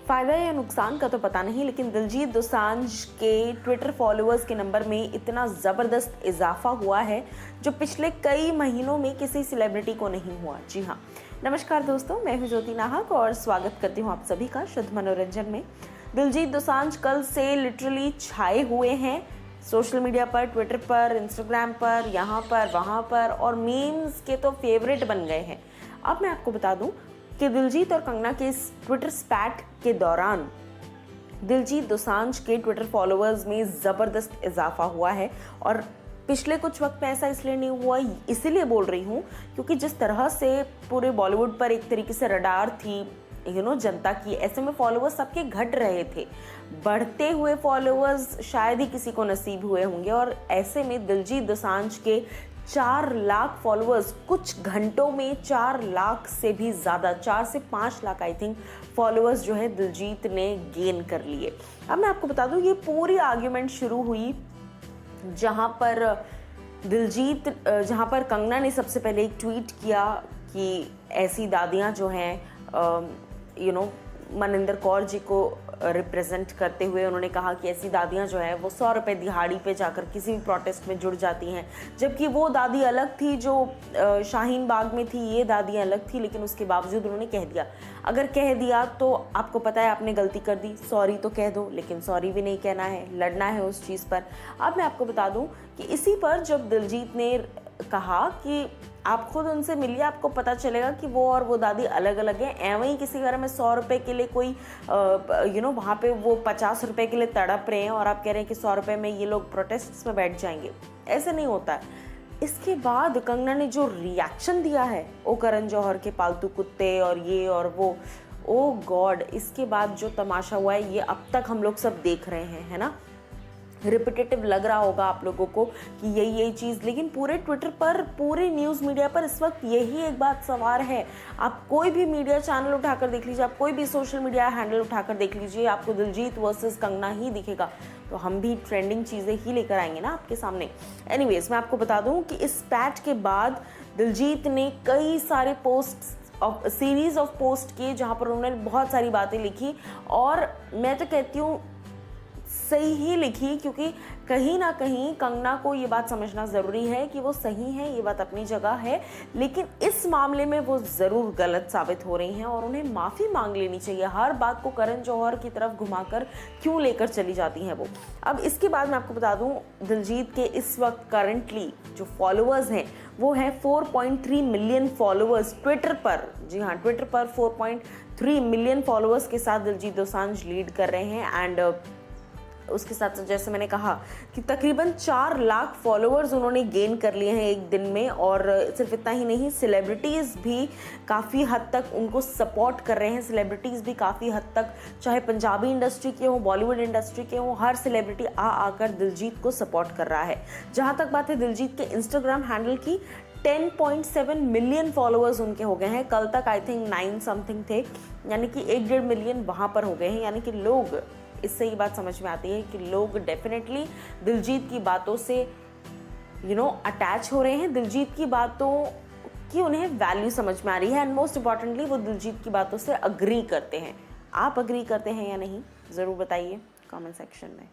फ़ायदा या नुकसान का तो पता नहीं, लेकिन दिलजीत दोसांझ के ट्विटर फॉलोअर्स के नंबर में इतना ज़बरदस्त इजाफा हुआ है जो पिछले कई महीनों में किसी सेलिब्रिटी को नहीं हुआ। जी हाँ, नमस्कार दोस्तों, मैं हूं ज्योति नाहक और स्वागत करती हूं आप सभी का शुद्ध मनोरंजन में। दिलजीत दोसांझ कल से लिटरली छाए हुए हैं सोशल मीडिया पर, ट्विटर पर, इंस्टाग्राम पर, यहाँ पर, वहाँ पर, और मीम्स के तो फेवरेट बन गए हैं। अब मैं आपको बता दूं कि दिलजीत और कंगना के इस ट्विटर स्पैट के दौरान दिलजीत दोसांझ के ट्विटर फॉलोअर्स में ज़बरदस्त इजाफा हुआ है। और पिछले कुछ वक्त में ऐसा इसलिए नहीं हुआ, इसीलिए बोल रही हूँ क्योंकि जिस तरह से पूरे बॉलीवुड पर एक तरीके से रडार थी जनता की, ऐसे में फॉलोअर्स सबके घट रहे थे। बढ़ते हुए फॉलोअर्स शायद ही किसी को नसीब हुए होंगे, और ऐसे में दिलजीत दोसांझ के 4 लाख फॉलोअर्स कुछ घंटों में 4 लाख से भी ज़्यादा, 4 से 5 लाख आई थिंक फॉलोअर्स जो है दिलजीत ने गेन कर लिए। अब मैं आपको बता दूं, ये पूरी आर्ग्यूमेंट शुरू हुई जहां पर कंगना ने सबसे पहले एक ट्वीट किया कि ऐसी दादियां जो हैं मनिंदर कौर जी को रिप्रेजेंट करते हुए उन्होंने कहा कि ऐसी दादियां जो है वो 100 रुपये दिहाड़ी पे जाकर किसी भी प्रोटेस्ट में जुड़ जाती हैं, जबकि वो दादी अलग थी जो शाहीन बाग में थी, ये दादी अलग थी। लेकिन उसके बावजूद उन्होंने कह दिया। अगर कह दिया तो आपको पता है आपने गलती कर दी, सॉरी तो कह दो, लेकिन सॉरी भी नहीं कहना है, लड़ना है उस चीज़ पर। अब मैं आपको बता दूं कि इसी पर जब दिलजीत ने कहा कि आप खुद उनसे मिलिए, आपको पता चलेगा कि वो और वो दादी अलग अलग हैं। एवं ही किसी घर में 100 रुपये के लिए कोई वहाँ पे वो 50 रुपये के लिए तड़प रहे हैं और आप कह रहे हैं कि 100 रुपये में ये लोग प्रोटेस्ट्स में बैठ जाएंगे, ऐसे नहीं होता है। इसके बाद कंगना ने जो रिएक्शन दिया है, ओ करण जौहर के पालतू कुत्ते और ये और वो, ओ गॉड, इसके बाद जो तमाशा हुआ है ये अब तक हम लोग सब देख रहे हैं, है ना। रिपीटेटिव लग रहा होगा आप लोगों को कि यही चीज़, लेकिन पूरे ट्विटर पर, पूरे न्यूज़ मीडिया पर इस वक्त यही एक बात सवार है। आप कोई भी मीडिया चैनल उठाकर देख लीजिए, आप कोई भी सोशल मीडिया हैंडल उठाकर देख लीजिए, आपको दिलजीत वर्सेस कंगना ही दिखेगा। तो हम भी ट्रेंडिंग चीज़ें ही लेकर आएंगे ना आपके सामने। एनीवेज, मैं आपको बता दूं कि इस पैट के बाद दिलजीत ने कई सारे सीरीज ऑफ पोस्ट किए जहाँ पर उन्होंने बहुत सारी बातें लिखी, और मैं तो कहती हूँ सही ही लिखी, क्योंकि कहीं ना कहीं कंगना को ये बात समझना ज़रूरी है कि वो सही है, ये बात अपनी जगह है, लेकिन इस मामले में वो ज़रूर गलत साबित हो रही हैं और उन्हें माफ़ी मांग लेनी चाहिए। हर बात को करण जौहर की तरफ घुमाकर क्यों लेकर चली जाती हैं वो। अब इसके बाद मैं आपको बता दूं, दिलजीत के इस वक्त करंटली जो फॉलोअर्स हैं वो है 4.3 मिलियन फॉलोअर्स ट्विटर पर। जी हाँ, ट्विटर पर 4.3 मिलियन फॉलोअर्स के साथ दिलजीत दोसांझ लीड कर रहे हैं। एंड उसके साथ जैसे मैंने कहा कि तकरीबन 4 लाख फॉलोअर्स उन्होंने गेन कर लिए हैं एक दिन में। और सिर्फ इतना ही नहीं, सेलिब्रिटीज़ भी काफ़ी हद तक उनको सपोर्ट कर रहे हैं। सेलिब्रिटीज़ भी काफ़ी हद तक, चाहे पंजाबी इंडस्ट्री के हों, बॉलीवुड इंडस्ट्री के हों, हर सेलिब्रिटी आकर दिलजीत को सपोर्ट कर रहा है। जहाँ तक बात है दिलजीत के इंस्टाग्राम हैंडल की, 10.7 मिलियन फॉलोअर्स उनके हो गए हैं। कल तक आई थिंक 9 समथिंग थे, यानी कि 1.5 मिलियन वहाँ पर हो गए हैं। यानी कि लोग, इससे ये बात समझ में आती है कि लोग डेफिनेटली दिलजीत की बातों से अटैच हो रहे हैं, दिलजीत की बातों की उन्हें वैल्यू समझ में आ रही है, एंड मोस्ट इम्पॉर्टेंटली वो दिलजीत की बातों से अग्री करते हैं। आप अग्री करते हैं या नहीं, ज़रूर बताइए कमेंट सेक्शन में।